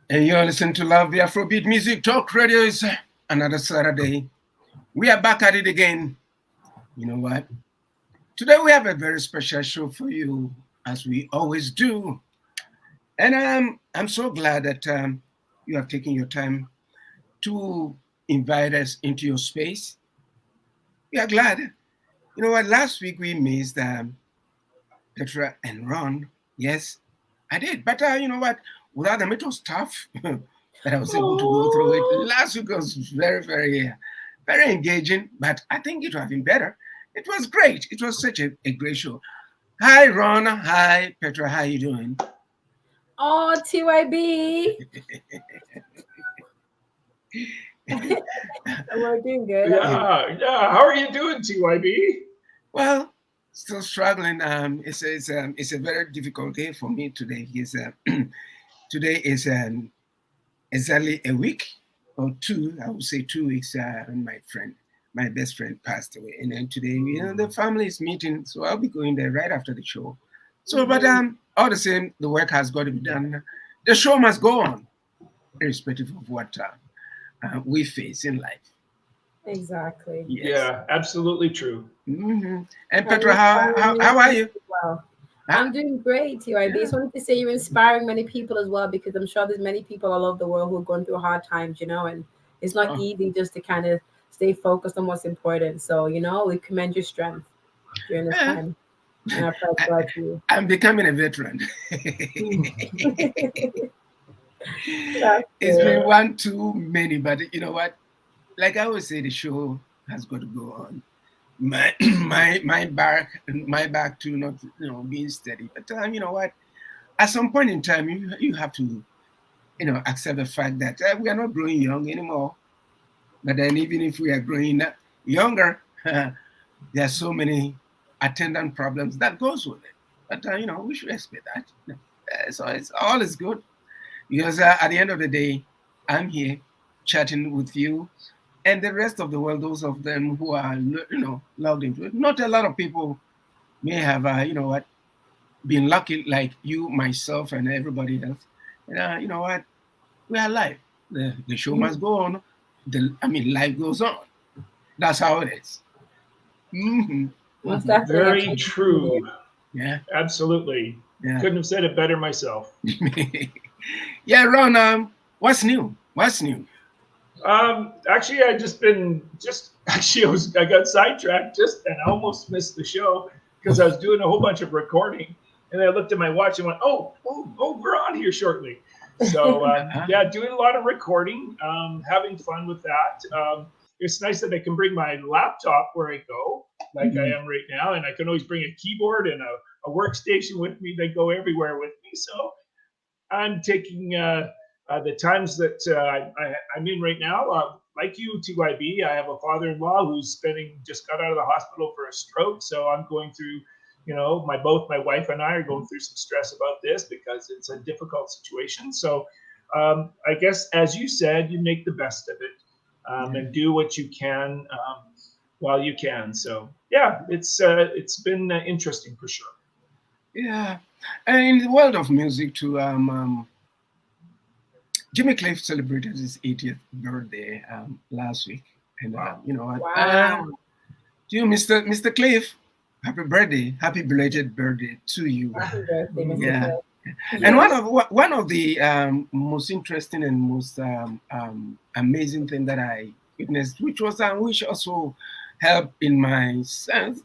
And you're listening to Love the Afrobeat Music Talk Radio. Is another Saturday. We are back at it again. You know what? Today we have a very special show for you, as we always do. And I'm so glad that you have taken your time to invite us into your space. We are glad. You know what? Last week we missed Petraa and Ron. Yes, I did. But you know what? Without them, it was tough. But I was able to go through it. Last week was very engaging. But I think it would have been better. It was great. It was such a great show. Hi, Ron. Hi, Petraa. How you doing? Oh, TyB. We're doing good. Yeah. How are you doing, TyB? Well, still struggling. It's a very difficult day for me today. Today is exactly a week or two. I would say 2 weeks. And my best friend, passed away, and then today, the family is meeting, so I'll be going there right after the show. So, but all the same, the work has got to be done. The show must go on, irrespective of what we face in life. Exactly. Yes. Yeah, absolutely true. Mm-hmm. And Petraa, how are you? Well, I'm doing great, TyB. Just wanted to say you're inspiring many people as well, because I'm sure there's many people all over the world who are going through hard times, and it's not easy just to kind of stay focused on what's important. So, we commend your strength during this time. And I pray God to you. I'm becoming a veteran. It's been one too many, but you know what? Like I always say, the show has got to go on. My back to not being steady. But you know what? At some point in time, you have to accept the fact that we are not growing young anymore. But then even if we are growing younger, there are so many attendant problems that goes with it. But we should expect that. So it's all is good, because at the end of the day, I'm here chatting with you and the rest of the world. Those of them who are logged into it. Not a lot of people may have been lucky like you, myself, and everybody else. And you know what? We are alive. The show must go on. Life goes on. That's how it is. Mm-hmm. Very true. Yeah. Absolutely. Yeah. Couldn't have said it better myself. Yeah, Ron, what's new? Actually, I got sidetracked and I almost missed the show because I was doing a whole bunch of recording, and I looked at my watch and went, oh, we're on here shortly. So yeah, doing a lot of recording, having fun with that. It's nice that I can bring my laptop where I go, like I am right now, and I can always bring a keyboard and a workstation with me that go everywhere with me. So I'm taking the times that I'm in right now. Like you, TyB, I have a father-in-law who's just got out of the hospital for a stroke. So I'm going through, both my wife and I are going through some stress about this because it's a difficult situation. So I guess, as you said, you make the best of it. And do what you can while you can. So yeah, it's been interesting for sure. Yeah, and in the world of music too, Jimmy Cliff celebrated his 80th birthday last week, and you know what? Wow. To you, Mr. Cliff, happy birthday, happy belated birthday to you. Happy birthday, Mr. Yeah. Cliff. And one of the most interesting and most amazing thing that I witnessed, which also helped in my sense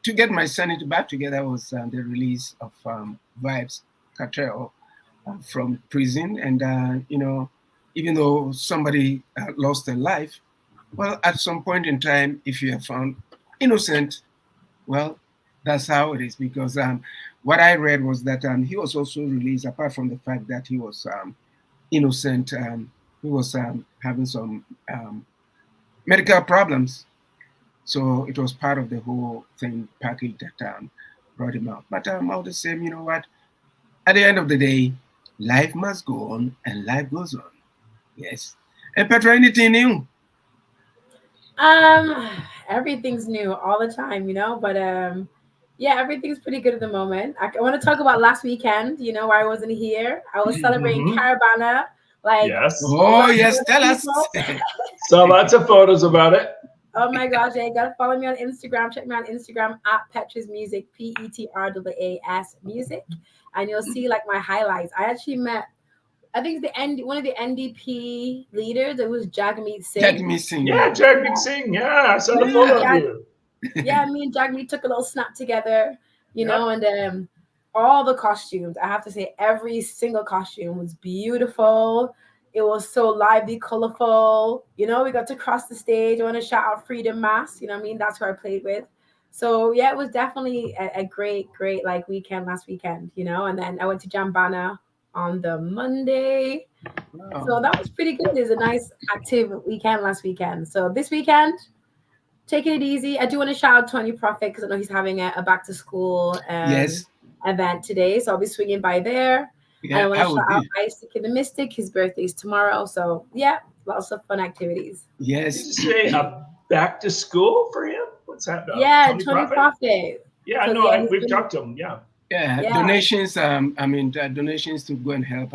to get my sanity back together, was the release of Vibes Cartel from prison. And even though somebody lost their life, well, at some point in time, if you are found innocent, well, that's how it is. Because what I read was that he was also released, apart from the fact that he was innocent. He was having some medical problems, so it was part of the whole thing package that brought him out. But all the same, you know what? At the end of the day, life must go on, and life goes on. Yes. And Petraa, anything new? Everything's new all the time, but Yeah, everything's pretty good at the moment. I want to talk about last weekend, you know, where I wasn't here. I was celebrating Caravana, like Yes. Oh, lots yes, of tell us. people. Saw lots of photos about it. Oh my gosh, you gotta follow me on Instagram. Check me on Instagram at Petra's Music, PETRAAS Music, and you'll see like my highlights. I actually met, I think one of the NDP leaders. It was Jagmeet Singh. Jagmeet Singh. Yeah, Jagmeet Singh. Yeah, I saw the Yeah. photo of you. Yeah, me and Jagmeet took a little snap together, you Yep. know, and all the costumes. I have to say, every single costume was beautiful. It was so lively, colorful. You know, we got to cross the stage. I want to shout out Freedom Mass. You know what I mean? That's who I played with. So yeah, it was definitely a great, great like weekend last weekend, you know. And then I went to Jambana on the Monday. Wow. So that was pretty good. It was a nice active weekend last weekend. So this weekend, taking it easy. I do want to shout out Tony Prophet because I know he's having a back to school Yes. event today. So I'll be swinging by there. And I Yeah, want I to would shout out be. Isaac the Mystic. His birthday's tomorrow. So yeah, lots of fun activities. Did you Yes. say back to school for him? What's that? Yeah, Tony Prophet. Yeah, 'Cause, no, yeah, he's we've been- talked to him. Yeah. Yeah, Yeah. donations. Donations to go and help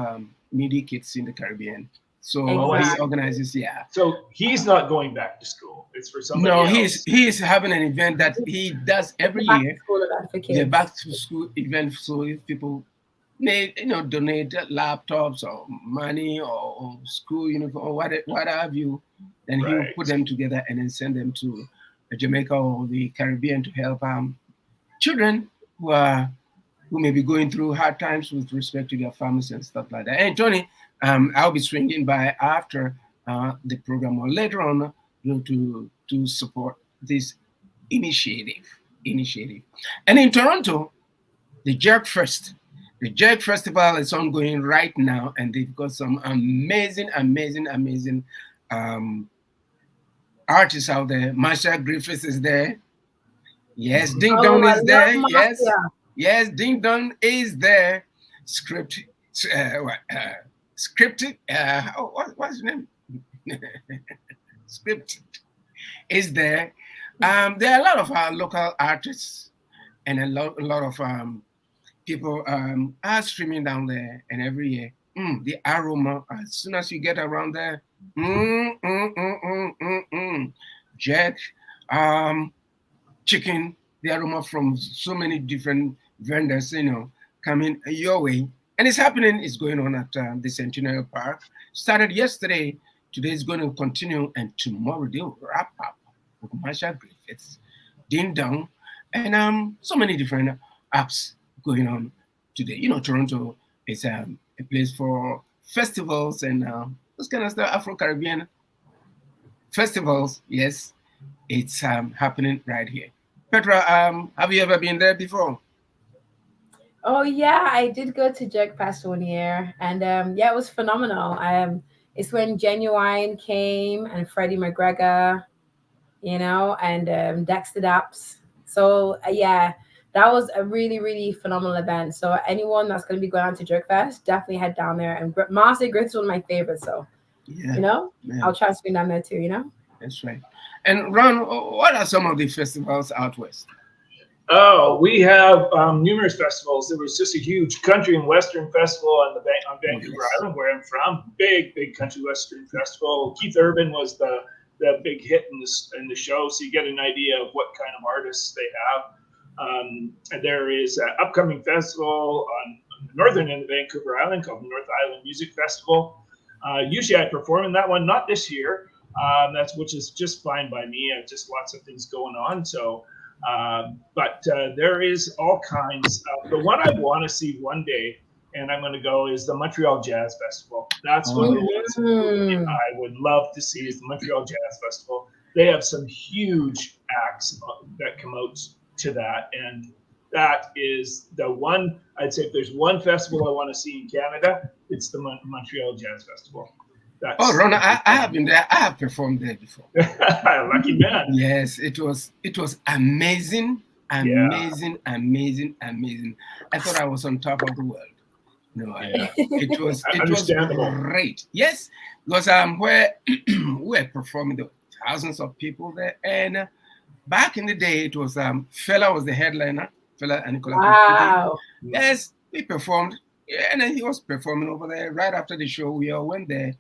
needy kids in the Caribbean. So he Exactly. organizes. Yeah. So he's not going back to school. It's for somebody No, else. he's having an event that he does every back year. to school event for kids. The back to school event. So if people may donate laptops or money or school uniform or what have you, then he will Right. put them together and then send them to Jamaica or the Caribbean to help children who may be going through hard times with respect to their families and stuff like that. And Tony, I'll be swinging by after the program or later on, to support this initiative. And in Toronto, the Jerk Fest. The Jerk Festival is ongoing right now, and they've got some amazing artists out there. Marsha Griffiths is there. Yes, Ding Dong I is love there. Mafia. Yes, Ding Dong is there. Scripted. What's his name? Scripted is there. There are a lot of local artists and a lot of people are streaming down there, and every year, the aroma, as soon as you get around there, jerk, chicken, the aroma from so many different vendors, coming your way. And it's happening, it's going on at the Centennial Park. Started yesterday, today is going to continue, and tomorrow they'll wrap up with Marsha Griffiths, Ding Dong, and so many different apps going on today. Toronto is a place for festivals and those kind of stuff, Afro-Caribbean festivals. Yes, it's happening right here. Petraa, have you ever been there before? Oh yeah, I did go to Jerk Fest one year, and yeah, it was phenomenal. It's when Genuine came and Freddie McGregor, and Dexter Daps. So yeah, that was a really, really phenomenal event. So anyone that's going to be going on to Jerk Fest, definitely head down there. And Marcy Griffiths is one of my favorites. So, yeah. I'll try to swing down there too, That's right. And Ron, what are some of the festivals out west? Oh, we have numerous festivals. There was just a huge country and western festival on Vancouver Island, where I'm from. Big country western festival. Keith Urban was the big hit in the show, so you get an idea of what kind of artists they have. And there is an upcoming festival on the northern end of Vancouver Island called the North Island Music Festival. Usually I perform in that one, not this year. Which is just fine by me. I have just lots of things going on. So. But there is all kinds. The one I want to see one day, and I'm going to go, is the Montreal Jazz Festival. That's one of the ones I would love to see, is the Montreal Jazz Festival. They have some huge acts that come out to that, and that is the one. I'd say if there's one festival I want to see in Canada, it's the Montreal Jazz Festival. Ron, I have been there. I have performed there before. Lucky man. Yes, it was amazing. I thought I was on top of the world. It was great. Yes, because where we're performing, the thousands of people there, and back in the day, it was Fela was the headliner. fella and Nicola. Wow. Yes, we performed. Yeah, and then he was performing over there. Right after the show, we all went there,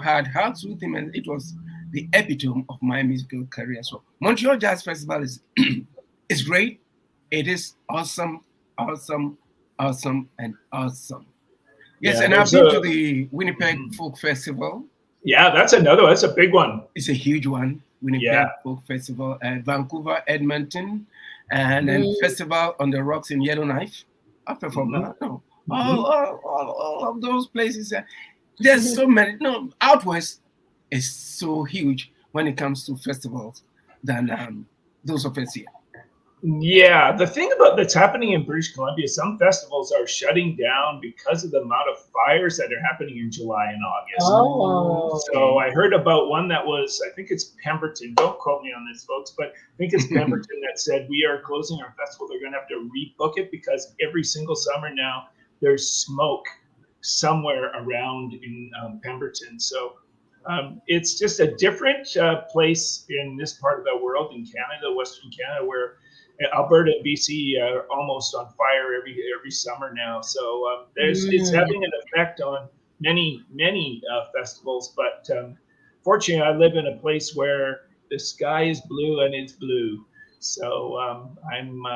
had hugs with him, and it was the epitome of my musical career. So Montreal Jazz Festival is is great. It is awesome, awesome, awesome, and awesome. Yes, Yeah, and I've been to the Winnipeg Folk Festival. Yeah, that's a big one. It's a huge one. Winnipeg Folk Festival at Vancouver, Edmonton, and then Festival on the Rocks in Yellowknife. I performed all of those places. There's so many. No, out west is so huge when it comes to festivals than those of us here. Yeah, the thing about that's happening in British Columbia, some festivals are shutting down because of the amount of fires that are happening in July and August. Oh. So I heard about one that was, I think it's Pemberton. Don't quote me on this, folks, but I think it's Pemberton that said we are closing our festival. They're going to have to rebook it because every single summer now there's smoke somewhere around in Pemberton. So it's just a different place in this part of the world, in Canada, Western Canada, where Alberta and BC are almost on fire every summer now. So it's having an effect on many festivals. But fortunately, I live in a place where the sky is blue and it's blue. So I'm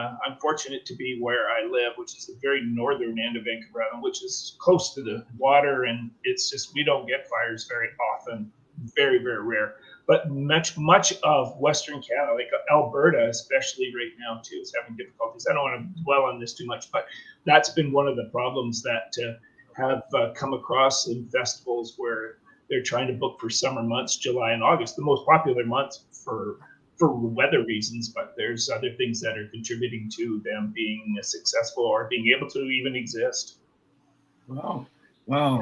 fortunate to be where I live, which is the very northern end of Vancouver Island, which is close to the water, and it's just we don't get fires very often, very rare. But much of Western Canada, like Alberta, especially right now too, is having difficulties. I don't want to dwell on this too much, but that's been one of the problems that have come across in festivals where they're trying to book for summer months, July and August, the most popular months for weather reasons, but there's other things that are contributing to them being successful or being able to even exist. Wow. Yeah.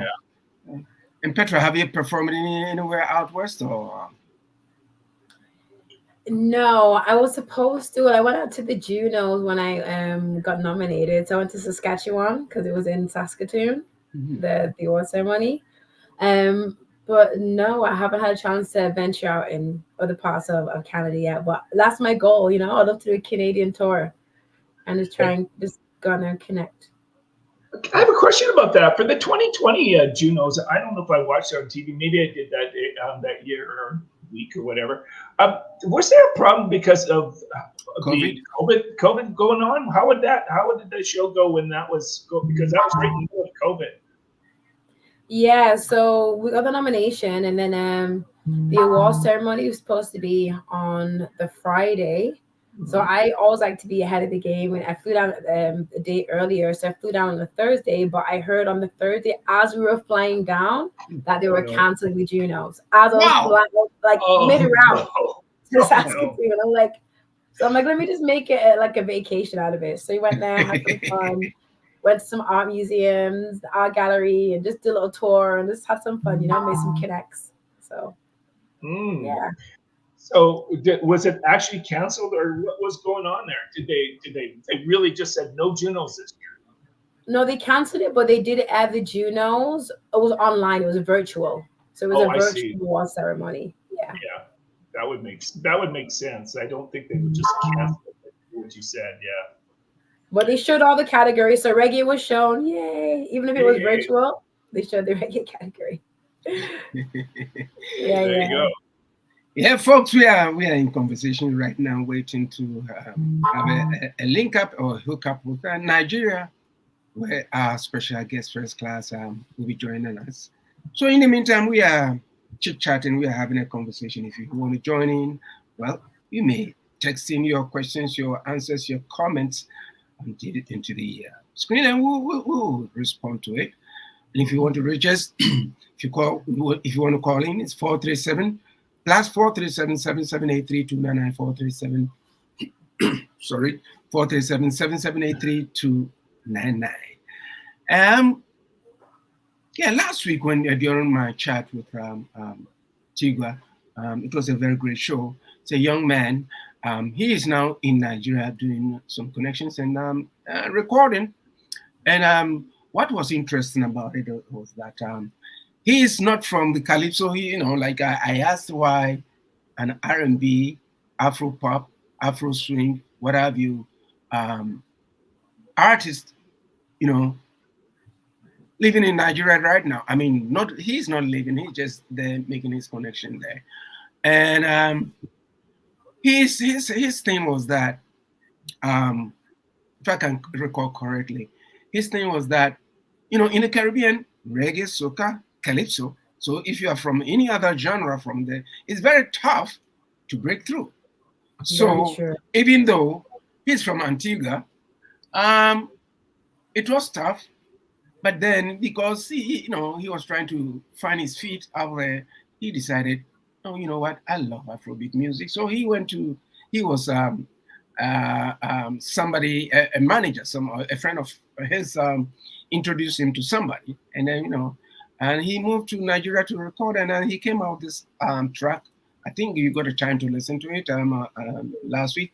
And Petraa, have you performed anywhere out west or? No, I was supposed to. I went out to the Junos when I got nominated. So I went to Saskatchewan because it was in Saskatoon, the award ceremony. But no, I haven't had a chance to venture out in other parts of Canada yet. But that's my goal, I'd love to do a Canadian tour and just go out there and connect. I have a question about that. For the 2020 Junos, I don't know if I watched it on TV. Maybe I did that year or week or whatever. Was there a problem because of COVID going on? How did the show go when that was because that was right in the middle of COVID? Yeah, so we got the nomination, and then the award ceremony was supposed to be on the Friday. So I always like to be ahead of the game. And I flew down a day earlier, so I flew down on the Thursday. But I heard on the Thursday, as we were flying down, that they were canceling the Junos. As I was flying, mid-round to Saskatoon. I'm like, let me just make it a vacation out of it. So we went there, had some fun. Went to some art museums, the art gallery, and just did a little tour and just had some fun, made some connects. So, yeah. So was it actually canceled, or what was going on there? Did they really just said no Junos this year? No, they canceled it, but they did it at the Junos. It was online. It was virtual, so it was a virtual award ceremony. Yeah. Yeah, that would make sense. I don't think they would just cancel it, what you said. Yeah. But they showed all the categories. So reggae was shown. Yay. Even if it was virtual, they showed the reggae category. There you go. Yeah, folks, we are in conversation right now, waiting to have a link up or hook up with Nigeria, where our special guest FIRSTKLAZ will be joining us. So in the meantime, we are chit-chatting. We are having a conversation. If you want to join in, well, you may text in your questions, your answers, your comments into the screen, and we'll respond to it. And if you want to reach us, if you want to call in, it's 437 +437 7783 299 437. Sorry, 437 7783 299. Yeah, last week when during my chat with TyB, it was a very great show. It's a young man. He is now in Nigeria doing some connections and recording. And what was interesting about it was that he is not from the Calypso. I asked why an R&B, Afro pop, Afro swing, what have you, artist, you know, living in Nigeria right now. I mean, he's not living, he's just there making his connection there. And his thing was that, if I can recall correctly, his thing was that, you know, in the Caribbean, reggae, soca, calypso. So if you are from any other genre from there, it's very tough to break through. So even though he's from Antigua, it was tough. But then because he was trying to find his feet out there, he decided, oh, you know what, I love Afrobeat music. So he was somebody, a manager, a friend of his, introduced him to somebody, and then and he moved to Nigeria to record, and then he came out this track. I think you got a time to listen to it last week.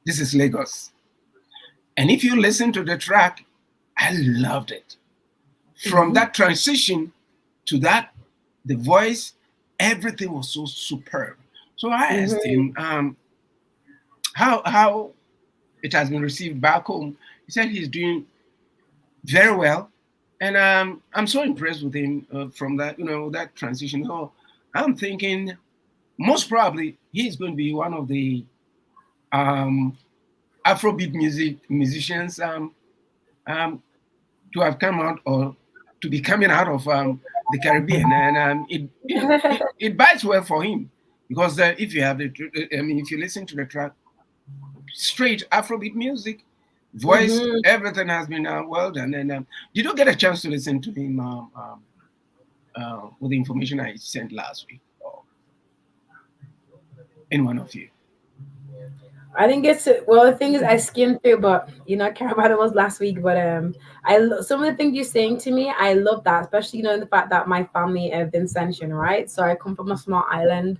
This is Lagos, and if you listen to the track, I loved it. From that transition to that, the voice, everything was so superb. So I asked him how it has been received back home. He said he's doing very well, and I'm so impressed with him from that, that transition. So I'm thinking most probably he's going to be one of the Afrobeat musicians to have come out or to be coming out of the Caribbean, and it bites well for him, because if you listen to the track, straight Afrobeat music, voice, everything has been well done. And did you get a chance to listen to him with the information I sent last week, or any one of you? I didn't get to. Well, the thing is, I skimmed through, but Carabao was last week. But some of the things you're saying to me, I love that, especially the fact that my family are Vincentian, right? So I come from a small island,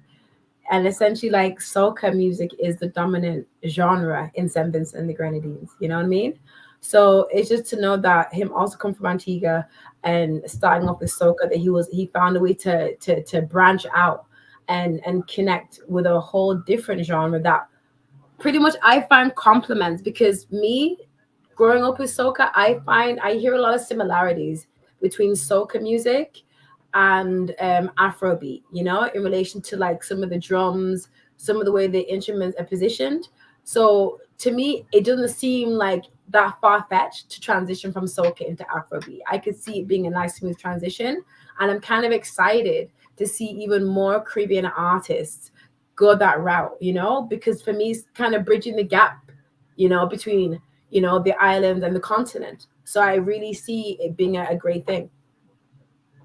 and essentially, like, soca music is the dominant genre in St. Vincent and the Grenadines. You know what I mean? So it's just to know that him also come from Antigua and starting off with soca, that he found a way to branch out and connect with a whole different genre that pretty much I find compliments, because me growing up with soca, I hear a lot of similarities between soca music and Afrobeat, in relation to like some of the drums, some of the way the instruments are positioned. So to me, it doesn't seem like that far-fetched to transition from soca into Afrobeat. I could see it being a nice smooth transition, and I'm kind of excited to see even more Caribbean artists go that route, because for me, it's kind of bridging the gap, between, the islands and the continent. So I really see it being a great thing.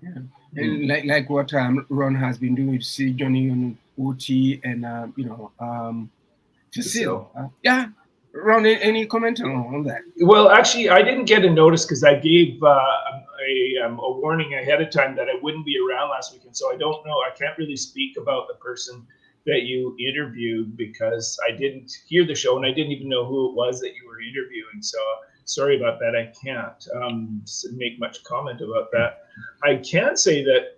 Yeah. Like what Ron has been doing with C. Johnny and OT and, Cecile. Yeah. Ron, any comment on that? Well, actually, I didn't get a notice because I gave a warning ahead of time that I wouldn't be around last weekend. So I don't know. I can't really speak about the person that you interviewed because I didn't hear the show and I didn't even know who it was that you were interviewing. So sorry about that. I can't make much comment about that. I can say that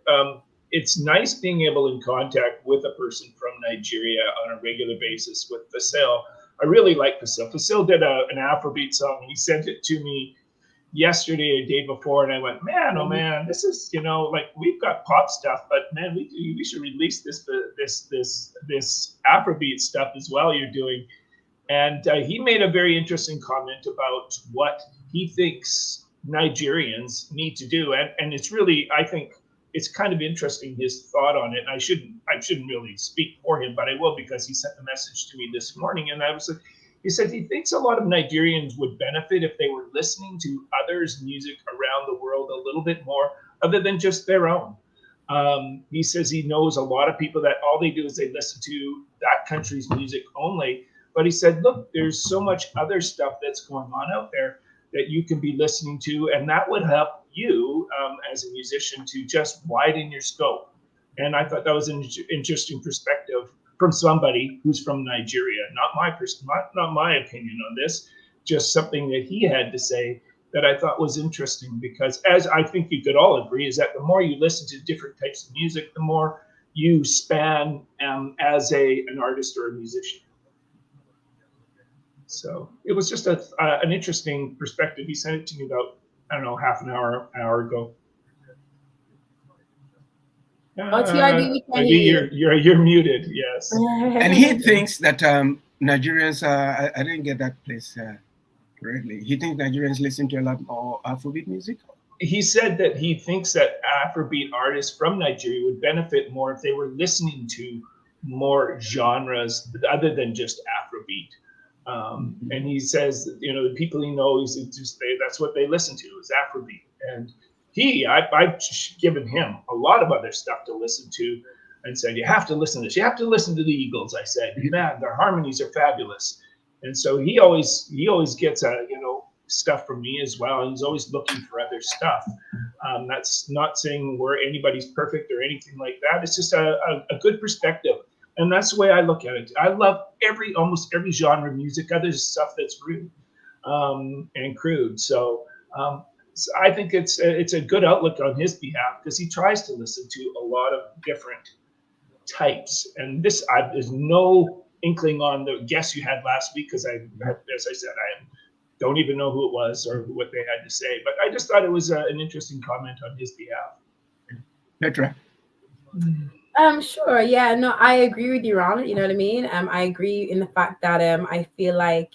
it's nice being able in contact with a person from Nigeria on a regular basis with Fasil. I really like Fasil. Fasil did an Afrobeat song. He sent it to me yesterday, a day before, and I went, man, oh man, this is, like, we've got pop stuff, but man, we should release this Afrobeat stuff as well you're doing. And he made a very interesting comment about what he thinks Nigerians need to do, and it's really, I think it's kind of interesting, his thought on it. And I shouldn't really speak for him, but I will, because he sent the message to me this morning, and he said he thinks a lot of Nigerians would benefit if they were listening to others' music around the world a little bit more, other than just their own. He says he knows a lot of people that all they do is they listen to that country's music only. But he said, look, there's so much other stuff that's going on out there that you can be listening to, and that would help you as a musician to just widen your scope. And I thought that was an interesting perspective from somebody who's from Nigeria. Not my opinion on this, just something that he had to say that I thought was interesting, because as I think you could all agree, is that the more you listen to different types of music, the more you span as an artist or a musician. So it was just an interesting perspective. He sent it to me about, I don't know, half an hour ago. TyB, we can Maybe hear you're muted. Yes. And he thinks that Nigerians, I didn't get that place correctly. He thinks Nigerians listen to a lot more Afrobeat music. He said that he thinks that Afrobeat artists from Nigeria would benefit more if they were listening to more genres other than just Afrobeat. And he says, you know, the people he knows, that's what they listen to is Afrobeat. And I've given him a lot of other stuff to listen to and said, you have to listen to this. You have to listen to the Eagles. I said, man, their harmonies are fabulous. And so he always gets stuff from me as well. And he's always looking for other stuff. That's not saying anybody's perfect or anything like that. It's just a good perspective. And that's the way I look at it. I love almost every genre of music, other stuff that's rude and crude. So I think it's a good outlook on his behalf because he tries to listen to a lot of different types. And there's no inkling on the guest you had last week because as I said, I don't even know who it was or what they had to say. But I just thought it was an interesting comment on his behalf. Petraa. Sure. Yeah, no, I agree with you, Ron. You know what I mean? I agree in the fact that I feel like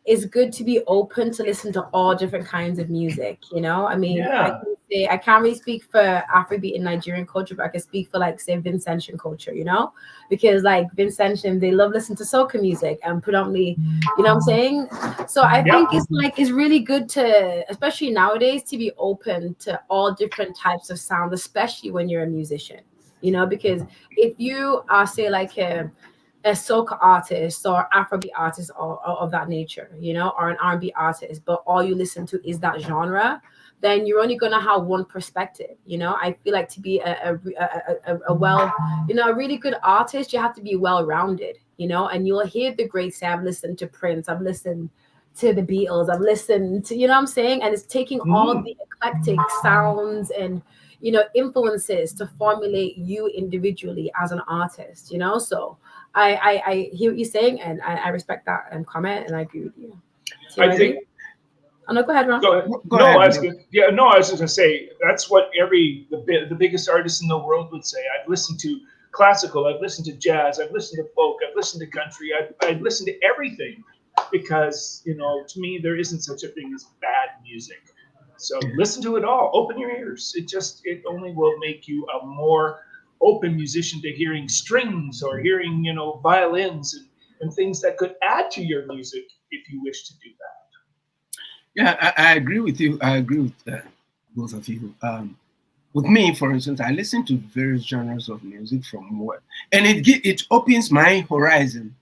it's good to be open to listen to all different kinds of music, you know? I mean, I can't really speak for Afrobeat and Nigerian culture, but I can speak for like, say, Vincentian culture, you know? Because like Vincentian, they love listening to soca music and predominantly, you know what I'm saying? So I think it's really good to, especially nowadays, to be open to all different types of sound, especially when you're a musician, you know? Because if you are, say, like a soca artist or Afrobeat artist or of that nature, you know, or an R&B artist, but all you listen to is that genre, then you're only going to have one perspective, you know? I feel like to be a really good artist, you have to be well-rounded, you know? And you'll hear the greats. I've listened to Prince, I've listened to the Beatles, I've listened to, you know what I'm saying? And it's taking all the eclectic sounds and, you know, influences to formulate you individually as an artist, you know? So I hear what you're saying, and I respect that comment, and I agree with you. I think. Oh, no, go ahead, Ron. Go ahead. I was just gonna say that's what the biggest artist in the world would say. I've listened to classical, I've listened to jazz, I've listened to folk, I've listened to country, I've listened to everything because, you know, to me there isn't such a thing as bad music. So listen to it all. Open your ears. It only will make you a more open musician to hearing strings or hearing, you know, violins and things that could add to your music if you wish to do that. Yeah, I agree with you. I agree with both of you. With me, for instance, I listen to various genres of music and it opens my horizon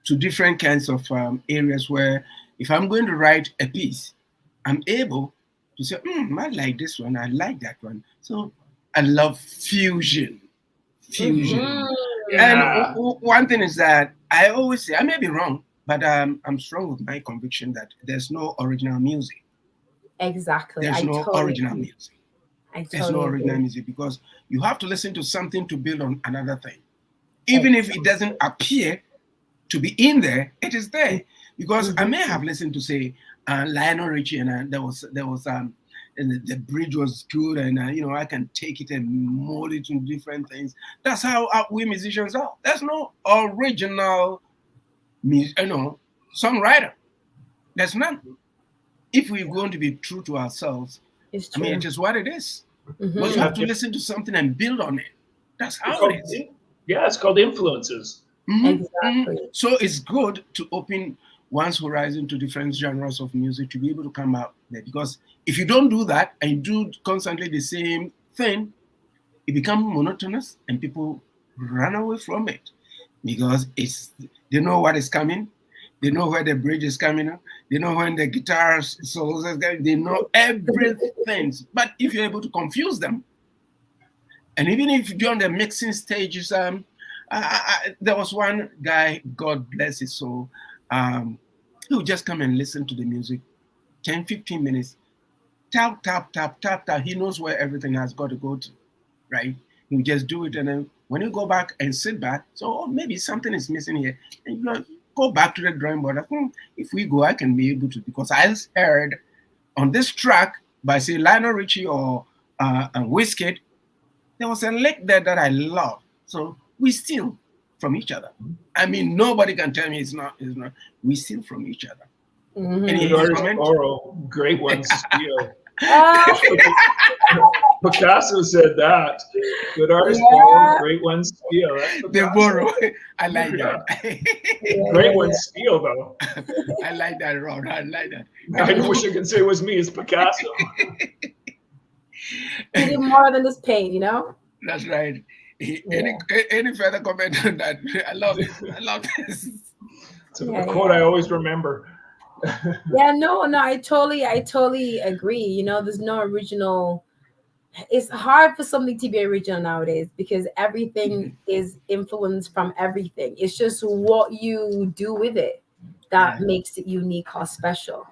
to different kinds of areas where if I'm going to write a piece, I'm able to say, I like this one, I like that one. So I love fusion. And one thing is that I always say, I may be wrong, but I'm strong with my conviction that there's no original music. Exactly. There's no original music. There's no original agree. music because you have to listen to something to build on another thing. Even if it doesn't appear to be in there, it is there. Because I may have listened to, say, Lionel Richie, and there was and the bridge was good, and you know, I can take it and mold it into different things. That's how we musicians are. There's no original, songwriter. There's none. If we're going to be true to ourselves, It's true. I mean, it is what it is. But you have to listen to something and build on it. That's how it is. Yeah, it's called influences. Exactly. So it's good to open one's horizon to different genres of music to be able to come out there. Because if you don't do that and you do constantly the same thing, it becomes monotonous and people run away from it because they know what is coming. They know where the bridge is coming up. They know when the guitar solos are coming. They know everything. But if you're able to confuse them, and even if during the mixing stages, there was one guy, God bless his soul, he would just come and listen to the music, 10, 15 minutes, tap, tap, tap, tap, tap. He knows where everything has got to go to, right? He would just do it. And then when you go back and sit back, so maybe something is missing here. And you go go back to the drawing board. If we go, I can be able to, because I heard on this track by, say, Lionel Richie or Wizkid, there was a lick there that I love. So we steal from each other. I mean, nobody can tell me it's not. We steal from each other. Good artists borrow, great ones steal. Picasso said that. Good artists borrow, great ones steal. They borrow. I like that. Great ones steal, though. I like that, Ron. I like that. I wish I could say it was me. It's Picasso. He did more than just paint, you know? That's right. Any further comment on that? I love this. I love this. It's a quote I always remember. No, I totally agree. You know, there's no original. It's hard for something to be original nowadays because everything is influenced from everything. It's just what you do with it that makes it unique or special.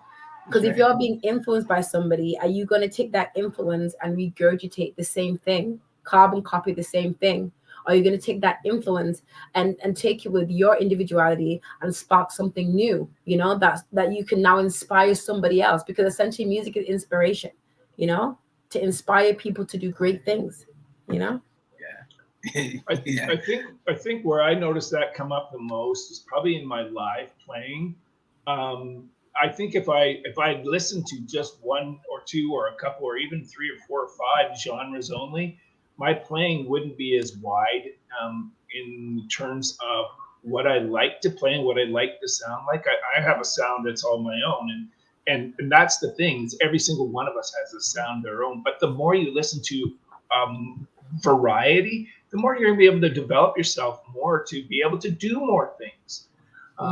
Because if you're being influenced by somebody, are you going to take that influence and regurgitate the same thing, carbon copy the same thing? Or are you going to take that influence and take it with your individuality and spark something new, you know, that you can now inspire somebody else? Because essentially music is inspiration, you know, to inspire people to do great things, you know? I think where I noticed that come up the most is probably in my live playing. I think if I listened to just one or two or a couple or even 3 or 4 or 5 genres only, my playing wouldn't be as wide in terms of what I like to play and what I like to sound like. I have a sound that's all my own, and that's the thing. Is every single one of us has a sound their own. But the more you listen to variety, the more you're gonna be able to develop yourself more to be able to do more things.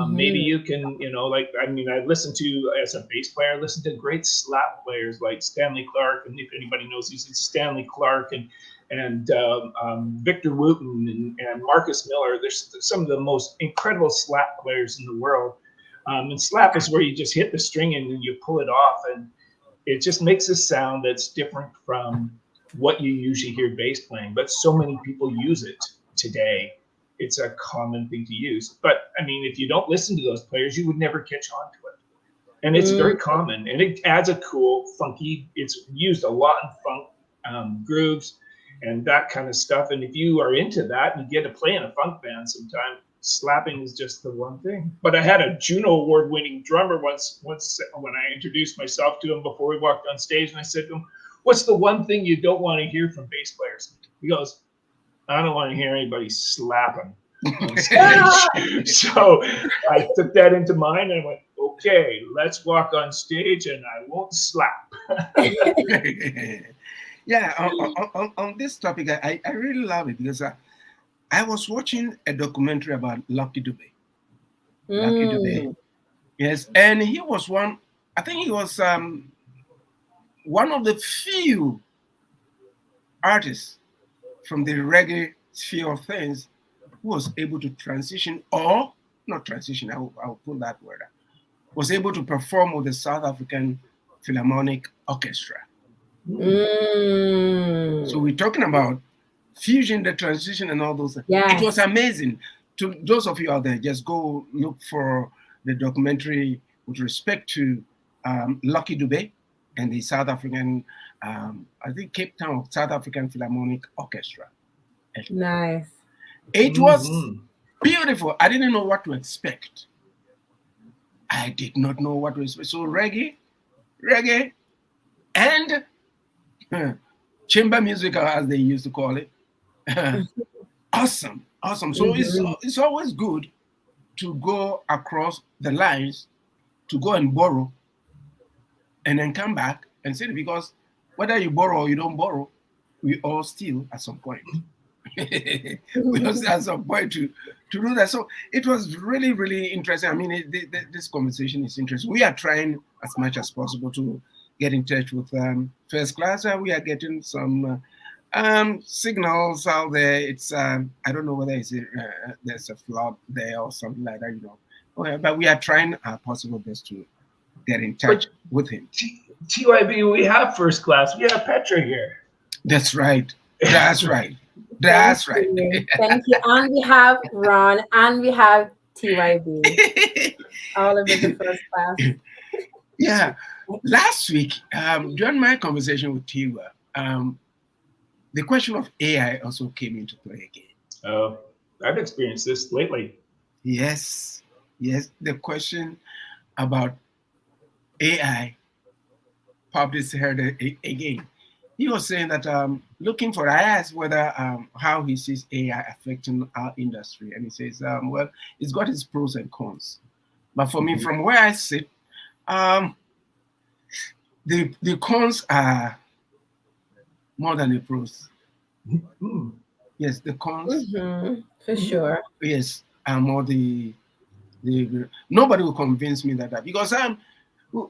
Maybe you can, you know, like, I mean, I listened to, as a bass player, I listened to great slap players like Stanley Clarke, and if anybody knows, he's Stanley Clarke and Victor Wooten and Marcus Miller. There's some of the most incredible slap players in the world. And slap is where you just hit the string and then you pull it off, and it just makes a sound that's different from what you usually hear bass playing. But so many people use it today. It's a common thing to use. But I mean, if you don't listen to those players, you would never catch on to it. And it's very common, and it adds a cool, funky, it's used a lot in funk grooves and that kind of stuff. And if you are into that and you get to play in a funk band sometime, slapping is just the one thing. But I had a Juno Award-winning drummer once when I introduced myself to him before we walked on stage, and I said to him, "What's the one thing you don't want to hear from bass players?" He goes, "I don't want to hear anybody slapping on stage." So I took that into mind and I went, okay, let's walk on stage and I won't slap. On this topic, I really love it because I was watching a documentary about Lucky Dube. Lucky Dube. Yes, and he was one, I think he was one of the few artists from the reggae sphere of things who was able to transition, or not transition, I'll put that word out, was able to perform with the South African Philharmonic Orchestra. So we're talking about fusion, the transition and all those things. It was amazing. To those of you out there, just go look for the documentary with respect to Lucky Dube and the South African, I think Cape Town South African Philharmonic Orchestra. Nice. It was beautiful. I didn't know what to expect. I did not know what to expect. So reggae, and chamber music, as they used to call it. Awesome. So it's always good to go across the lines, to go and borrow, and then come back and see it, because whether you borrow or you don't borrow, we all steal at some point. We all steal at some point to do that. So it was really, really interesting. I mean, this conversation is interesting. We are trying as much as possible to get in touch with FIRSTKLAZ. We are getting some signals out there. It's I don't know whether there's a flood there or something like that, you know. But we are trying our possible best to get in touch with him. TyB, we have FIRSTKLAZ. We have Petraa here. That's right. That's right. That's right. Thank you. And we have Ron, and we have TyB. All of it the first class. Yeah. Last week, during my conversation with TyB, the question of AI also came into play again. Oh, I've experienced this lately. Yes. Yes. The question about AI popped its head again. He was saying that looking for, I asked whether how he sees AI affecting our industry, and he says, well, it's got its pros and cons. But for me, from where I sit, the cons are more than the pros. Yes, the cons. For sure. Yes, are more the nobody will convince me that because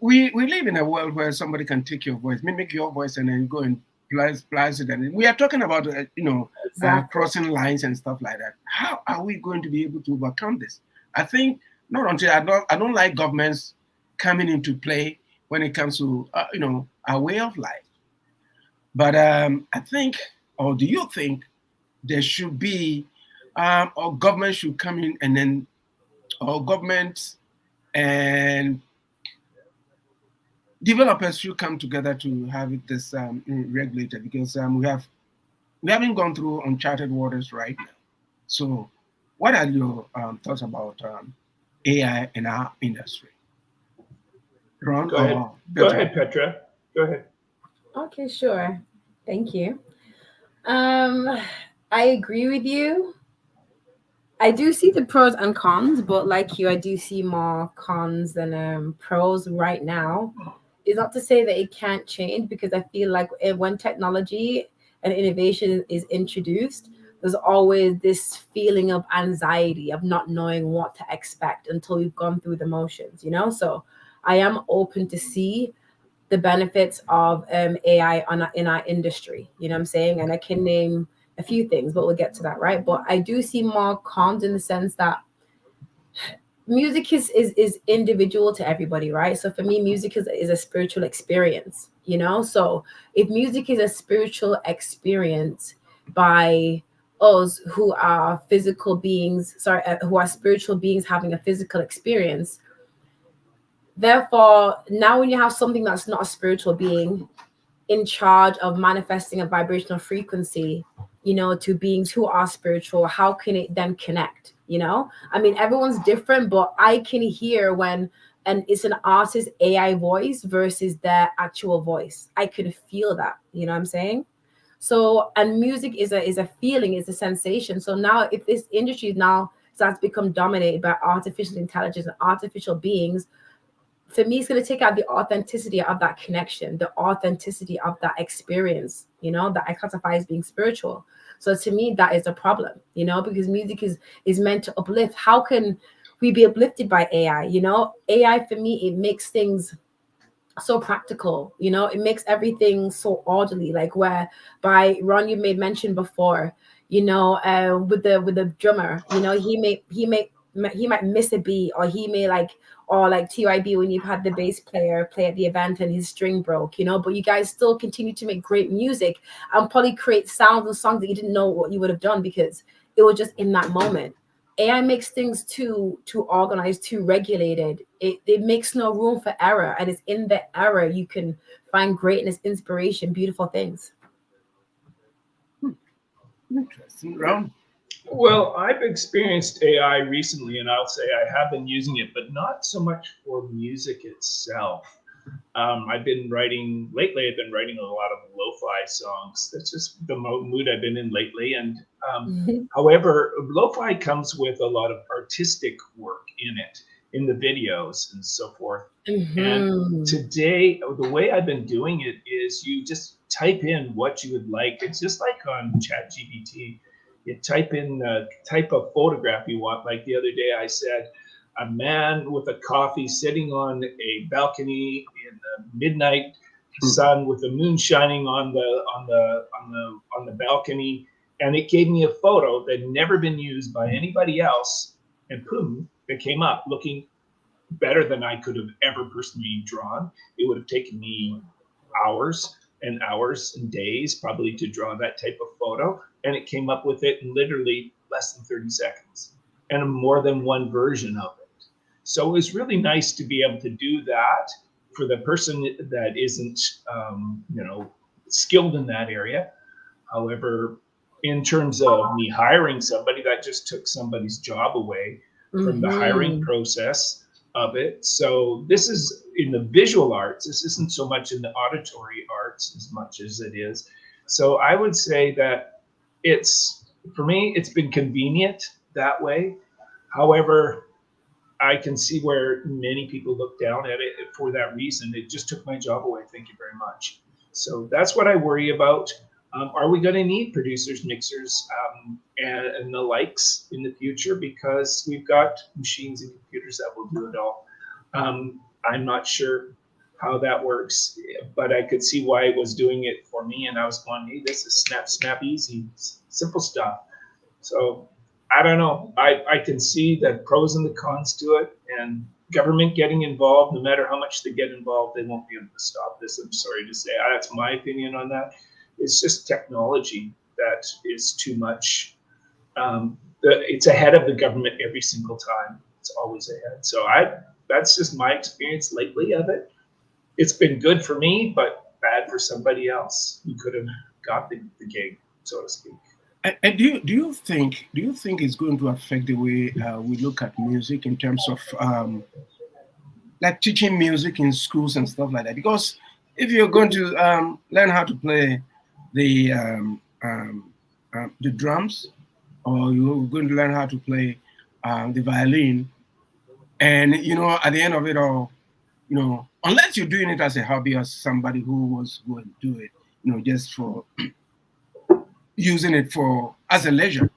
we live in a world where somebody can take your voice, mimic your voice, and then go and place it. And we are talking about Exactly. crossing lines and stuff like that. How are we going to be able to overcome this? I think not until I don't like governments coming into play when it comes to our way of life. But I think, or do you think there should be, or government should come in and then, or government and developers should come together to have this regulated because we haven't gone through uncharted waters right now. So, what are your thoughts about AI in our industry? Ron, Go ahead. Go ahead, Petraa. Go ahead. Okay, sure. Thank you. I agree with you. I do see the pros and cons, but like you, I do see more cons than pros right now. It's not to say that it can't change because I feel like when technology and innovation is introduced, there's always this feeling of anxiety of not knowing what to expect until we've gone through the motions, you know? So I am open to see the benefits of AI in our industry, you know what I'm saying? And I can name a few things, but we'll get to that, right? But I do see more cons in the sense that music is individual to everybody, right? So for me, music is a spiritual experience, you know? So if music is a spiritual experience by us who are physical beings, who are spiritual beings having a physical experience, therefore, now when you have something that's not a spiritual being in charge of manifesting a vibrational frequency, you know, to beings who are spiritual, how can it then connect? You know, I mean, everyone's different, but I can hear when and it's an artist AI voice versus their actual voice. I could feel that, you know what I'm saying? So, and music is a feeling, is a sensation. So now if this industry now starts to become dominated by artificial intelligence and artificial beings, for me, it's going to take out the authenticity of that connection, the authenticity of that experience, you know, that I classify as being spiritual. So to me, that is a problem, you know, because music is meant to uplift. How can we be uplifted by AI? You know, AI for me, it makes things so practical, you know, it makes everything so orderly, like where by Ron, you made mention before, you know, with the drummer, you know, he might miss a beat, or he may or like TyB when you've had the bass player play at the event and his string broke, you know, but you guys still continue to make great music and probably create sounds and songs that you didn't know what you would have done because it was just in that moment. AI makes things too organized, too regulated. It makes no room for error, and it's in the error you can find greatness, inspiration, beautiful things. Interesting, Ron. Well, I've experienced AI recently, and I'll say I have been using it, but not so much for music itself. I've been writing lately. I've been writing a lot of lo-fi songs. That's just the mood I've been in lately. And however, lo-fi comes with a lot of artistic work in it, in the videos and so forth. And today, the way I've been doing it is you just type in what you would like. It's just like on ChatGPT. You type in type of photograph you want. Like the other day, I said, a man with a coffee sitting on a balcony in the midnight sun with the moon shining on the balcony, and it gave me a photo that had never been used by anybody else, and boom, it came up looking better than I could have ever personally drawn. It would have taken me hours and hours and days probably to draw that type of photo, and it came up with it in literally less than 30 seconds. and more than one version of it. So it was really nice to be able to do that for the person that isn't, skilled in that area. However, in terms of me hiring somebody, that just took somebody's job away from the hiring process of it. So this is in the visual arts. This isn't so much in the auditory arts as much as it is. So I would say that for me, it's been convenient that way. However, I can see where many people look down at it for that reason. It just took my job away. Thank you very much. So that's what I worry about. Are we going to need producers, mixers, and the likes in the future? Because we've got machines and computers that will do it all. I'm not sure how that works, but I could see why it was doing it for me. And I was going, hey, this is snap, easy, simple stuff. So I don't know. I can see the pros and the cons to it, and government getting involved, no matter how much they get involved, they won't be able to stop this. I'm sorry to say. That's my opinion on that. It's just technology that is too much. It's ahead of the government every single time. It's always ahead. So that's just my experience lately of it. It's been good for me, but bad for somebody else who could have got the gig, so to speak. And do you think it's going to affect the way we look at music in terms of like teaching music in schools and stuff like that? Because if you're going to learn how to play the drums, or you're going to learn how to play the violin, and at the end of it all, unless you're doing it as a hobby or somebody who was going to do it, just for using it as a leisure,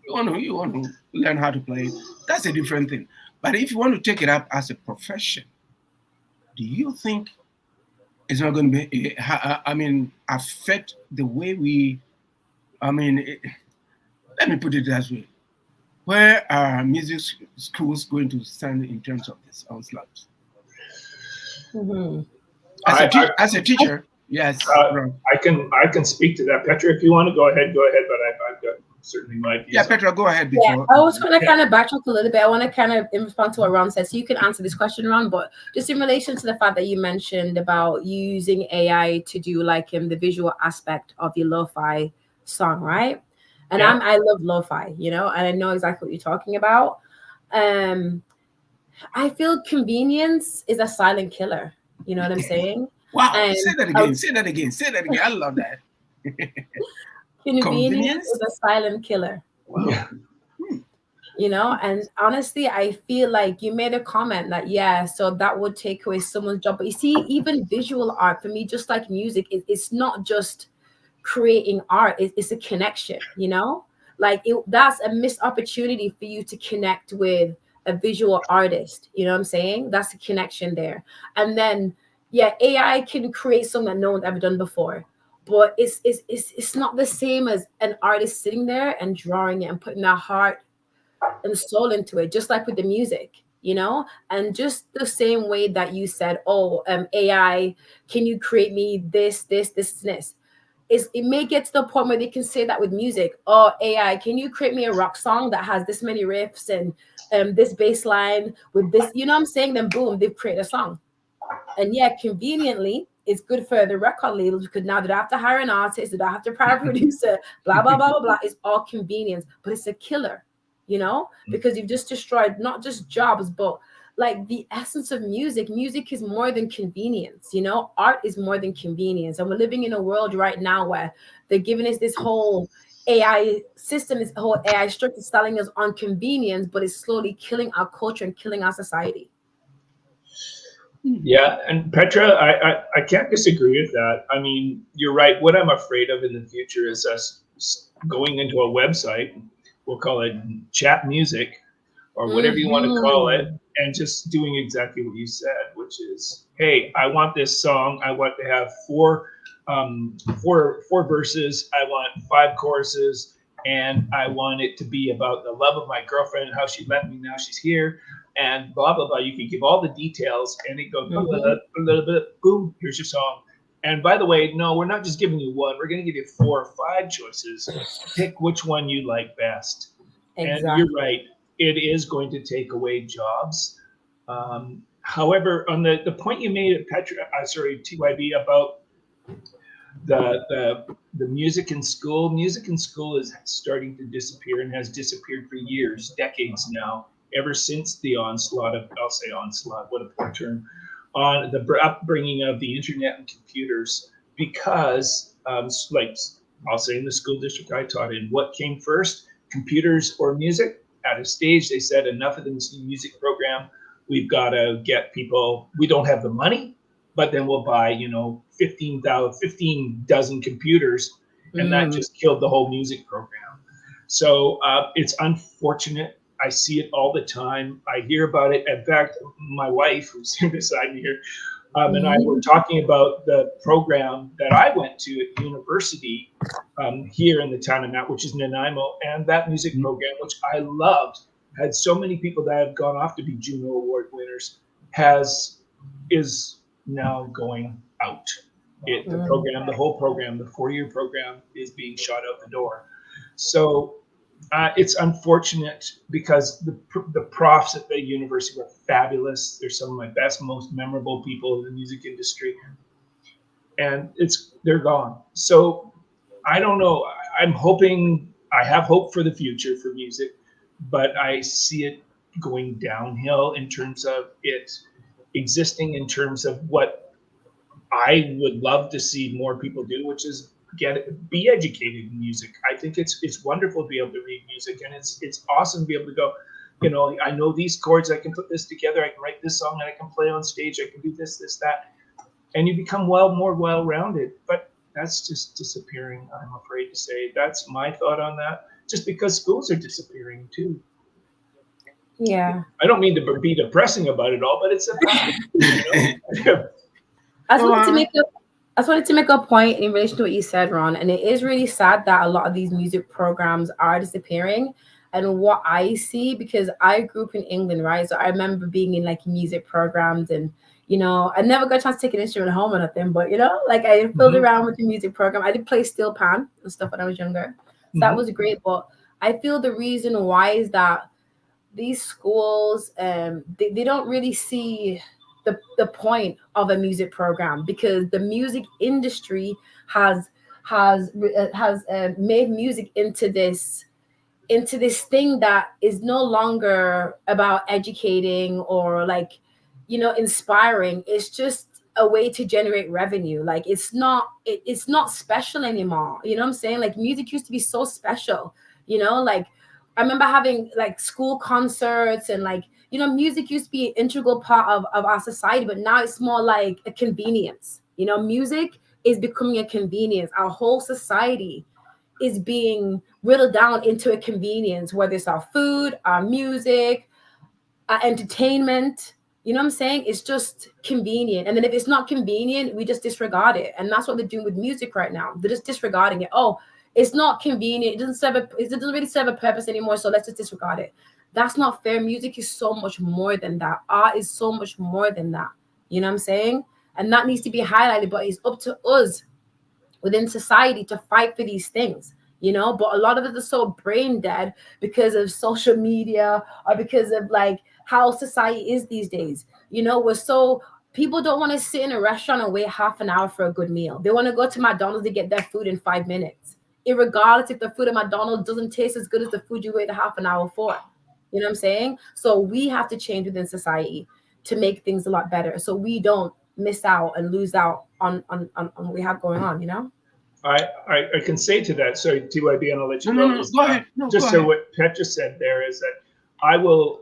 you want to learn how to play. That's a different thing. But if you want to take it up as a profession, do you think it's not going to be, affect the way we, let me put it this way. Where are music schools going to stand in terms of this onslaught? As a teacher, yes. I can speak to that. Petraa, if you want to go ahead, but I've got certainly my views. Yeah, Petraa, go ahead. Before. I was going to kind of backtrack a little bit. I want to kind of in response to what Ron said, so you can answer this question, Ron, but just in relation to the fact that you mentioned about using AI to do like the visual aspect of your lo-fi song, right? And yeah. I love lo-fi, and I know exactly what you're talking about. I feel convenience is a silent killer. You know what I'm saying? Wow. Say that again. I love that. Convenience is a silent killer. Wow. And honestly, I feel like you made a comment that, so that would take away someone's job. But you see, even visual art, for me, just like music, it's not just creating art. It's a connection, Like that's a missed opportunity for you to connect with a visual artist. You know what I'm saying? That's a connection there. And then, AI can create something that no one's ever done before. But it's not the same as an artist sitting there and drawing it and putting their heart and soul into it, just like with the music, and just the same way that you said, AI, can you create me this, it may get to the point where they can say that with music. Oh, AI, can you create me a rock song that has this many riffs and this bass line with this, you know what I'm saying? Then boom, they've created a song. And conveniently, it's good for the record labels because now they don't have to hire an artist, they don't have to hire a producer, blah, blah, blah, blah, blah. It's all convenience, but it's a killer, because you've just destroyed not just jobs, but like the essence of music. Music is more than convenience, art is more than convenience. And we're living in a world right now where they're giving us this whole AI system, this whole AI structure selling us on convenience, but it's slowly killing our culture and killing our society. Yeah, and Petraa, I can't disagree with that. I mean, you're right. What I'm afraid of in the future is us going into a website, we'll call it chat music or whatever you want to call it, and just doing exactly what you said, which is, hey, I want this song. I want to have four verses. I want 5 choruses, and I want it to be about the love of my girlfriend and how she left me. Now she's here. And blah, blah, blah. You can give all the details, and it goes, boom, here's your song. And by the way, no, we're not just giving you one. We're going to give you 4 or 5 choices. Pick which one you like best. And you're Exactly. right, it is going to take away jobs. However, on the point you made at TYB, about the music in school is starting to disappear and has disappeared for years, decades now, ever since the onslaught of, I'll say onslaught, what a poor term, on the upbringing of the internet and computers. Because, like I'll say in the school district I taught in, what came first, computers or music? At a stage, they said, enough of the music program. We've got to get people, we don't have the money, but then we'll buy, 15 dozen computers, and that just killed the whole music program. So it's unfortunate. I see it all the time. I hear about it. In fact, my wife, who's beside me here, and I were talking about the program that I went to at university here in the town of Mount, which is Nanaimo, and that music program, which I loved, had so many people that have gone off to be Juno Award winners, is now going out. The whole program, the 4-year program, is being shot out the door. So it's unfortunate, because the profs at the university were fabulous. They're some of my best, most memorable people in the music industry, and they're gone. So I don't know. I have hope for the future for music, but I see it going downhill in terms of it existing, in terms of what I would love to see more people do, which is be educated in music. I think it's wonderful to be able to read music, and it's awesome to be able to go, I know these chords, I can put this together, I can write this song, and I can play on stage, I can do this, that, and you become more well-rounded. But that's just disappearing, I'm afraid to say. That's my thought on that, just because schools are disappearing too. Yeah. I don't mean to be depressing about it all, but it's a fact. I just wanted to make a point in relation to what you said, Ron, and it is really sad that a lot of these music programs are disappearing. And what I see, because I grew up in England, right? So I remember being in like music programs, and I never got a chance to take an instrument home or nothing, but like I filled around with the music program. I did play steel pan and stuff when I was younger. So that was great. But I feel the reason why is that these schools, they don't really see the point of a music program, because the music industry has made music into this thing that is no longer about educating or like inspiring. It's just a way to generate revenue. Like it's not special anymore. You know what I'm saying? Like music used to be so special, like I remember having like school concerts, and like music used to be an integral part of our society, but now it's more like a convenience. Music is becoming a convenience. Our whole society is being whittled down into a convenience, whether it's our food, our music, our entertainment. You know what I'm saying? It's just convenient. And then if it's not convenient, we just disregard it. And that's what they're doing with music right now. They're just disregarding it. Oh, it's not convenient. It doesn't really serve a purpose anymore. So let's just disregard it. That's not fair. Music is so much more than that. Art is so much more than that. You know what I'm saying? And that needs to be highlighted, but it's up to us within society to fight for these things. But a lot of it is so brain dead because of social media, or because of like how society is these days. People don't want to sit in a restaurant and wait half an hour for a good meal. They want to go to McDonald's to get their food in 5 minutes, irregardless if the food at McDonald's doesn't taste as good as the food you waited half an hour for. You know what I'm saying? So we have to change within society to make things a lot better, so we don't miss out and lose out on what we have going on. I can say to that, sorry, TYB, and I'll let you go. Go ahead. Just so what Petra said there is that I will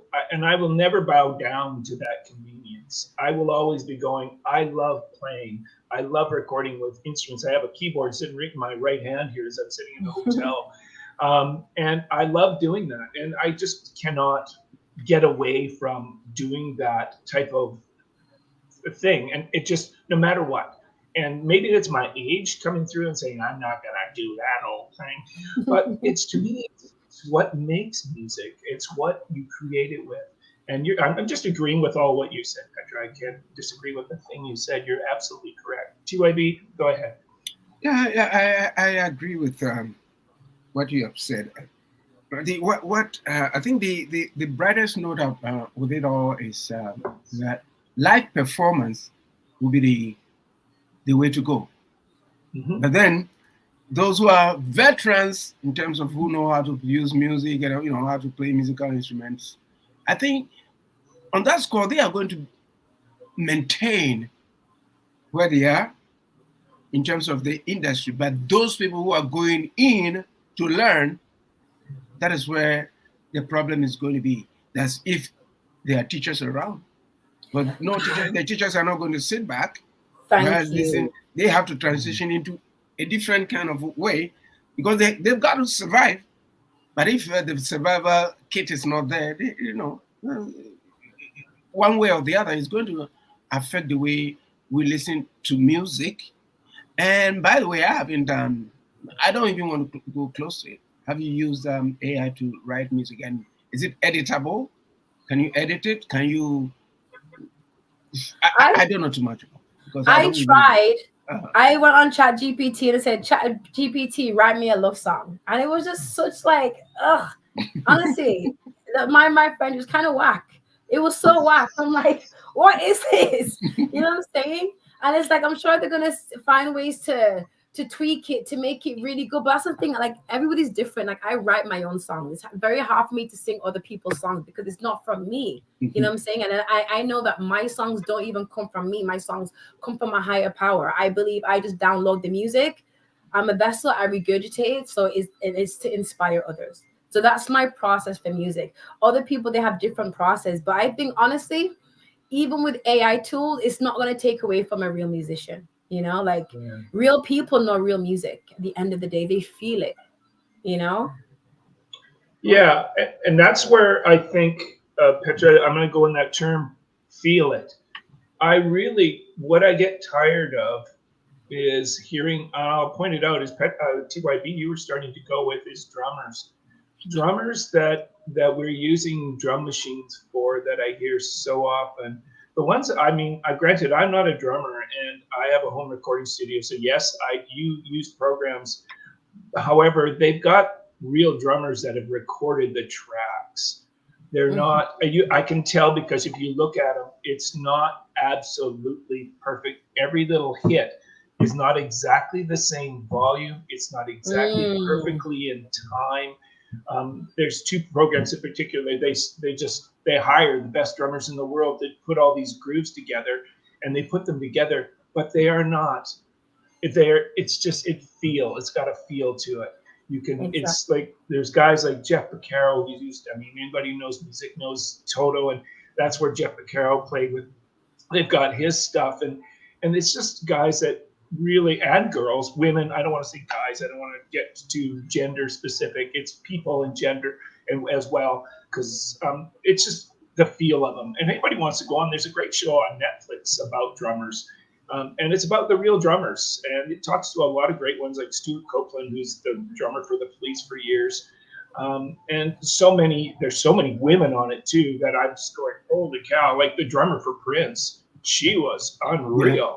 never bow down to that convenience. I will always be going, I love playing. I love recording with instruments. I have a keyboard sitting right in my right hand here as I'm sitting in the hotel. And I love doing that. And I just cannot get away from doing that type of thing. And it just, no matter what. And maybe that's my age coming through and saying, I'm not going to do that old thing. But to me, it's what makes music. It's what you create it with. And I'm just agreeing with all what you said, Petra. I can't disagree with the thing you said. You're absolutely correct. TYB, go ahead. Yeah, I agree with what you have said. I think the brightest note of, with it all is that live performance will be the way to go. Mm-hmm. But then those who are veterans in terms of who know how to produce music and how to play musical instruments, I think on that score they are going to maintain where they are in terms of the industry. But those people who are going in to learn, that is where the problem is going to be. That's if there are teachers around. But no, the teachers are not going to sit back. Thank Listen, you. they have to transition into a different kind of way because they've got to survive. But if the survival kit is not there, one way or the other, it's going to affect the way we listen to music. And by the way, I don't even want to go close to it. Have you used AI to write music? And is it editable? Can you edit it? Can you? I don't know too much about it because I I don't even. tried. I went on Chat GPT and said, Chat GPT, write me a love song. And it was just such like, ugh. Honestly, my friend was kind of whack. It was so whack. I'm like, what is this? You know what I'm saying? And it's like, I'm sure they're going to find ways to tweak it, to make it really good. But that's the thing, like everybody's different. Like I write my own songs. It's very hard for me to sing other people's songs because it's not from me. You know what I'm saying? And I know that my songs don't even come from me. My songs come from a higher power. I believe I just download the music. I'm a vessel, I regurgitate. So it's to inspire others. So that's my process for music. Other people, they have different process. But I think honestly, even with AI tools, it's not going to take away from a real musician. Like real people know real music. At the end of the day, they feel it. Yeah, and that's where I think, Petra, I'm going to go in that term, feel it. What I get tired of is hearing, I'll point it out, is TyB, you were starting to go with is drummers that we're using drum machines for that I hear so often. The ones, granted, I'm not a drummer and I have a home recording studio. So yes, you use programs. However, they've got real drummers that have recorded the tracks. They're not, I can tell because if you look at them, it's not absolutely perfect. Every little hit is not exactly the same volume. It's not exactly perfectly in time. There's two programs in particular. They hire the best drummers in the world to put all these grooves together, and they put them together, but they are not. It's got a feel to it. It's like there's guys like Jeff Beccaro who used. Anybody who knows music knows Toto, and that's where Jeff Beccaro played with. They've got his stuff, and it's just guys that really, and girls, women. I don't want to say guys. I don't want to get too gender specific. It's people and gender and as well, because it's just the feel of them. And anybody wants to go on, there's a great show on Netflix about drummers. And it's about the real drummers. And it talks to a lot of great ones like Stuart Copeland, who's the drummer for the Police for years. And there's so many women on it too that I'm just going, holy cow, like the drummer for Prince, she was unreal. Yeah.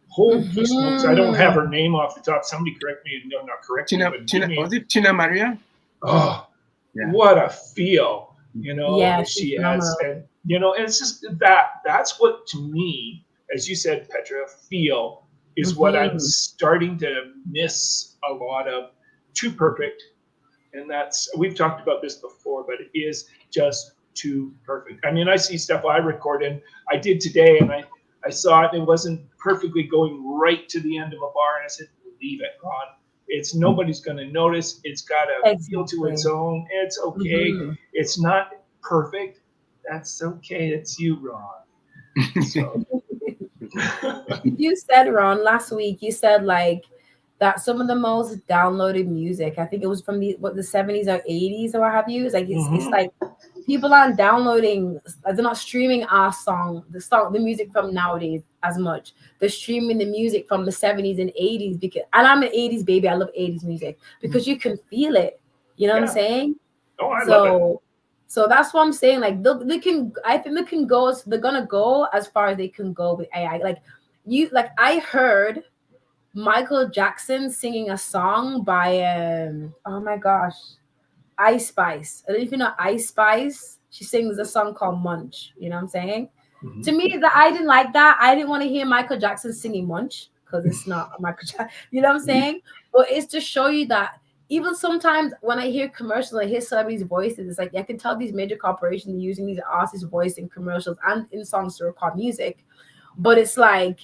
Holy smokes, I don't have her name off the top. Somebody correct me. No, not correct me. Was it Tina Maria? Oh, yeah. What a feel, she has. And, and it's just that's what, to me, as you said, Petra, feel is what I'm starting to miss a lot of. Too perfect. And we've talked about this before, but it is just too perfect. I see stuff I record, and I did today, and I saw it, and it wasn't perfectly going right to the end of a bar, and I said, leave it, Ron. Nobody's going to notice. It's got a feel to its own. It's okay. It's not perfect. That's okay. It's you, Ron. So. You said, Ron, last week, you said like that some of the most downloaded music, I think it was from the 70s or 80s or what have you. It's like it's like people aren't downloading, they're not streaming our the music from nowadays as much. They're streaming the music from the 70s and 80s and I'm an 80s baby. I love 80s music because you can feel it. You know what I'm saying? Oh, I love it. So that's what I'm saying. Like I think they're gonna go as far as they can go with AI. I heard Michael Jackson singing a song by oh my gosh, Ice Spice. I don't know if you know Ice Spice. She sings a song called Munch. You know what I'm saying? Mhm. To me, that I didn't like that. I didn't want to hear Michael Jackson singing Munch because it's not Michael Jackson. You know what I'm saying? But it's to show you that even sometimes when I hear commercials, I hear celebrities' voices. It's like I can tell these major corporations are using these artists' voice in commercials and in songs to record music. But it's like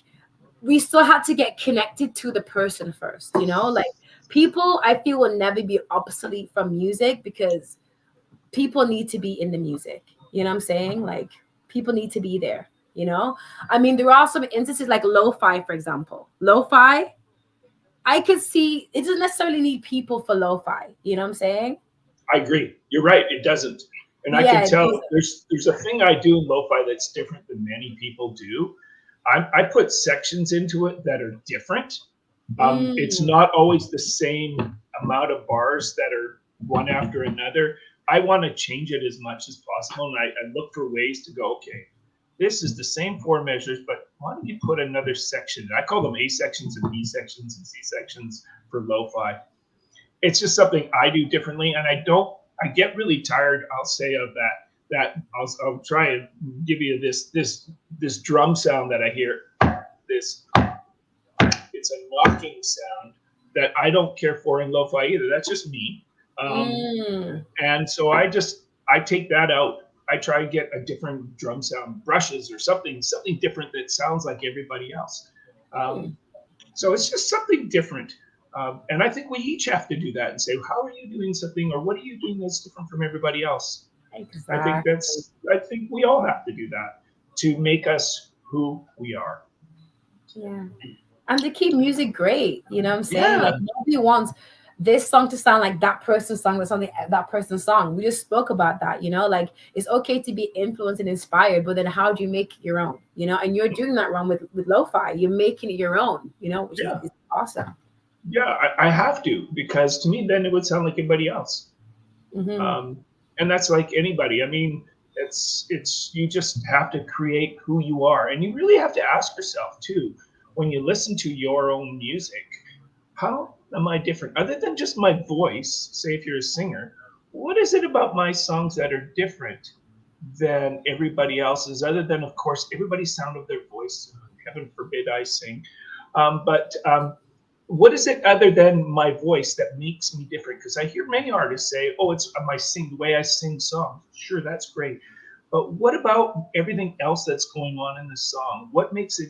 we still had to get connected to the person first, you know? Like people, I feel, will never be obsolete from music because people need to be in the music. You know what I'm saying? Like people need to be there, you know? I mean, there are some instances like lo-fi, for example. Lo-fi, I could see it doesn't necessarily need people for lo-fi. You know what I'm saying? I agree. You're right. It doesn't. And I Yeah, can it tell doesn't. there's a thing I do in lo-fi that's different than many people do. I put sections into it that are different. It's Mm, not always the same amount of bars that are one after another. I want to change it as much as possible. And I look for ways to go, okay, this is the same four measures, but why don't you put another section? I call them A sections and B sections and C sections for lo-fi. It's just something I do differently, and I get really tired, I'll say, of I'll try and give you this drum sound that I hear. This It's a knocking sound that I don't care for in lo-fi either. That's just me. mm, And so I take that out. I try to get a different drum sound, brushes or something different that sounds like everybody else. mm. So it's just something different. And I think we each have to do that and say, how are you doing something, or what are you doing that's different from everybody else? Exactly. I think we all have to do that to make us who we are. Yeah. And to keep music great, you know what I'm saying? Yeah, Like nobody wants this song to sound like that person's song, that's on that person's song. We just spoke about that, you know, like it's okay to be influenced and inspired, but then how do you make it your own, you know? And you're doing that wrong with lo-fi. You're making it your own, you know, which yeah, is awesome. yeah. I have to, because to me, then it would sound like everybody else. Hmm. Um, and that's like anybody. I mean, it's you just have to create who you are, and you really have to ask yourself too, when you listen to your own music, how am I different? Other than just my voice, say if you're a singer, what is it about my songs that are different than everybody else's? Other than, of course, everybody's sound of their voice. Heaven forbid I sing. But what is it other than my voice that makes me different? Because I hear many artists say, "Oh, it's the way I sing songs." Sure, that's great. But what about everything else that's going on in the song? What makes it?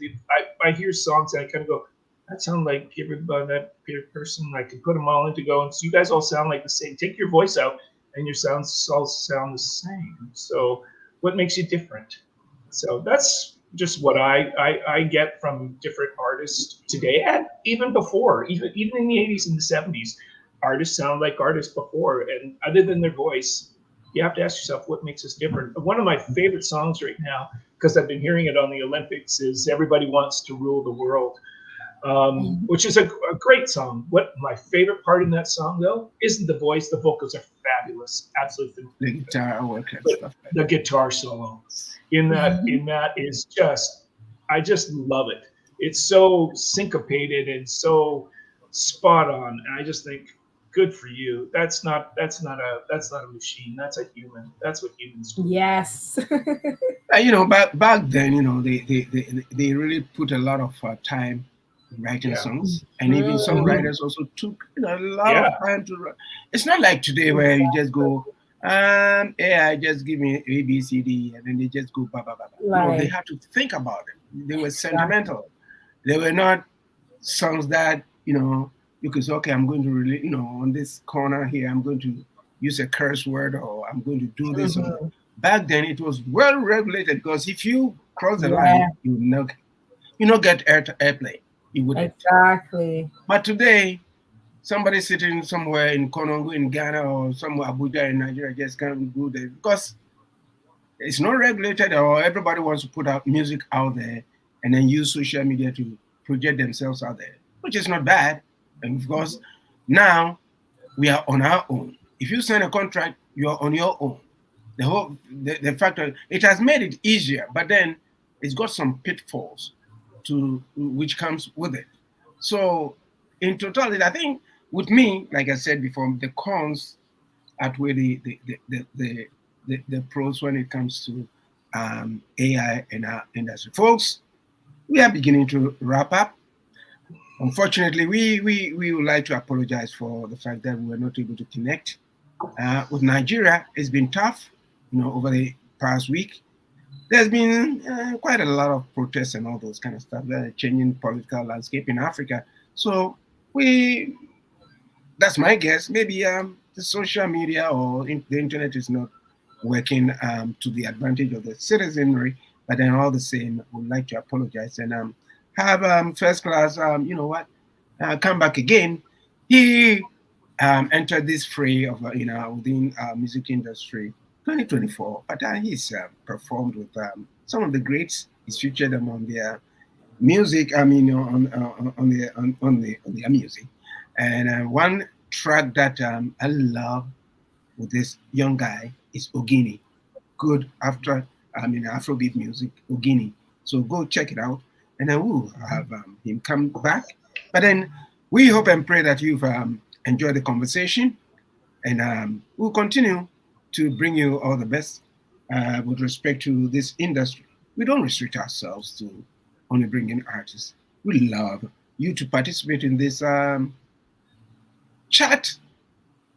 I hear songs and I kind of go, that sounds like everybody, that person. I could put them all in to go, and so you guys all sound like the same. Take your voice out, and your sounds all sound the same. So, what makes you different? So that's just what I get from different artists today, and even before, even in the 80s and the 70s, artists sound like artists before, and other than their voice, you have to ask yourself what makes us different. One of my favorite songs right now, because I've been hearing it on the Olympics, is "Everybody Wants to Rule the World," which is a great song. What my favorite part in that song, though, isn't the voice. The vocals are fabulous, absolutely. The guitar work and But stuff like the guitar solo in that is just, I just love it. It's so syncopated and so spot on, and I just think, good for you. That's not a machine. That's a human. That's what humans do. Yes. You know, back then, you know, they really put a lot of time in writing Yeah. songs, and even Mm, songwriters also took, you know, a lot of Yeah. time to write. It's not like today where you just go, yeah, just give me A B C D, and then they just go ba ba ba ba. No, they like, had to think about it. They were sentimental. They were not songs that, you know, you could say, okay, I'm going to really, you know, on this corner here, I'm going to use a curse word, or I'm going to do this. mhm. Back then, it was well regulated, because if you cross the line, Yeah, you not get airplay. You wouldn't. exactly. But today, somebody sitting somewhere in Konongo in Ghana or somewhere Abuja in Nigeria just can't do that, because it's not regulated, or everybody wants to put out music out there and then use social media to project themselves out there, which is not bad. And of course, now we are on our own. If you sign a contract, you are on your own. The fact that it has made it easier, but then it's got some pitfalls to which comes with it. So in totality, I think with me, like I said before, the cons outweigh the pros when it comes to AI in our industry. Folks, we are beginning to wrap up. Unfortunately, we would like to apologize for the fact that we were not able to connect. With Nigeria, it's been tough, over the past week. There's been quite a lot of protests and all those kind of stuff, changing political landscape in Africa. So that's my guess. Maybe the social media or the internet is not working to the advantage of the citizenry, but then all the same, would like to apologize and have FIRSTKLAZ, come back again. He entered this fray of, within music industry 2024, but he's performed with some of the greats. He's featured them on their music, on their music. And one track that I love with this young guy is Ogini. Good Afrobeat music, Ogini. So go check it out, and then we'll have him come back. But then we hope and pray that you've enjoyed the conversation, and we'll continue to bring you all the best with respect to this industry. We don't restrict ourselves to only bringing artists. We love you to participate in this chat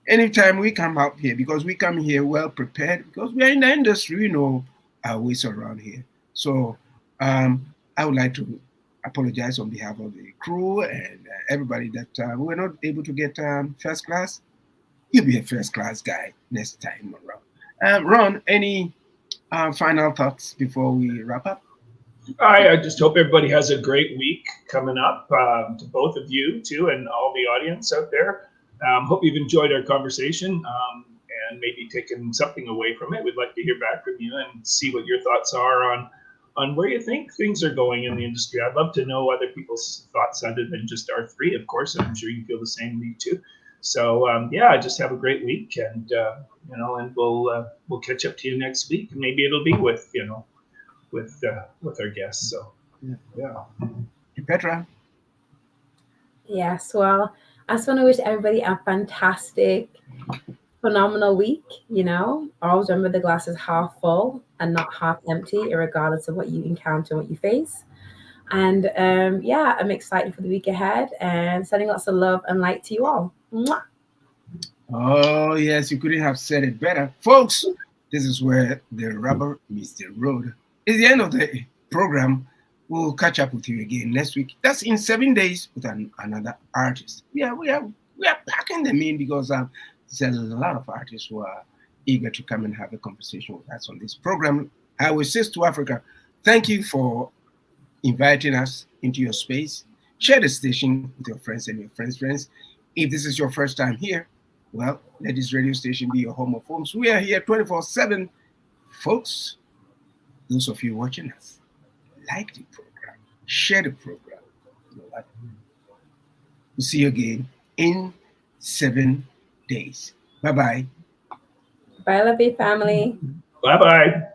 anytime we come out here, because we come here well prepared, because we are in the industry, we know our ways around here. So I would like to apologize on behalf of the crew and everybody that we were not able to get FIRSTKLAZ. You'll be a FIRSTKLAZ guy next time around. Ron, any final thoughts before we wrap up? I just hope everybody has a great week coming up, to both of you too, and all the audience out there. Hope you've enjoyed our conversation and maybe taken something away from it. We'd like to hear back from you and see what your thoughts are on where you think things are going in the industry. I'd love to know other people's thoughts other than just our three, of course, and I'm sure you feel the same, me too. So just have a great week, and and we'll catch up to you next week. Maybe it'll be with our guests. So yeah. Petraa. Yes, well, I just want to wish everybody a fantastic, phenomenal week. Always remember the glass is half full and not half empty, regardless of what you encounter, what you face. And I'm excited for the week ahead and sending lots of love and light to you all. Mwah. Oh, yes, you couldn't have said it better. Folks, this is where the rubber meets the road. It's the end of the program. We'll catch up with you again next week. That's in 7 days with another artist. We are packing them in because there's a lot of artists who are eager to come and have a conversation with us on this program. HWY says to Africa, thank you for inviting us into your space. Share the station with your friends and your friends' friends. If this is your first time here, well, let this radio station be your home of homes. We are here 24/7. Folks, those of you watching us, like the program, share the program. We'll see you again in 7 days. Bye-bye. Bye, lovely family. Bye-bye.